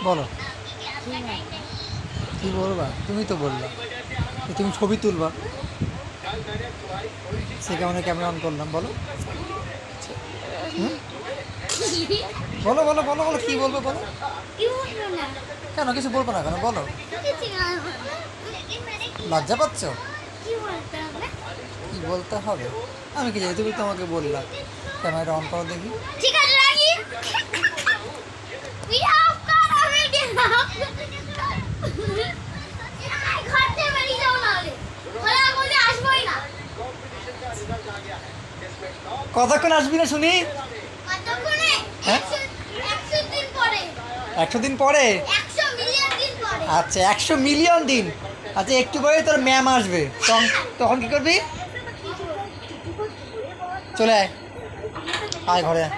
বলো কি বলবা? তুমি তো বললা তুমি ছবি তুলবা, সে কেমন ক্যামেরা অন করলাম। বলো হুম? বলো বলো বলো বলো কি বলবো বলো। কেন কিছু বলবো না কেন বলো? লজ্জা পাচ্ছ? কি বলতে হবে? আমি কি জানি, তুমি তো আমাকে বললা ক্যামেরা অন করো দেখি। ঠিক আছে রাখি। তুই অফ কর আমি ঘর থেকে বেরিয়ে যাও নাহলে ওরা বলে আসবোই না। কতক্ষণ আসবি না শুনি? কতক্ষণে? হ্যাঁ 100 দিন পরে। 100 দিন পরে? 100 মিলিয়ন দিন পরে। আচ্ছা 100 মিলিয়ন দিন। আচ্ছা একটু পরে তোর ম্যাম আসবে, তখন কি করবি? চলে আয়, আয় ঘরে আয়।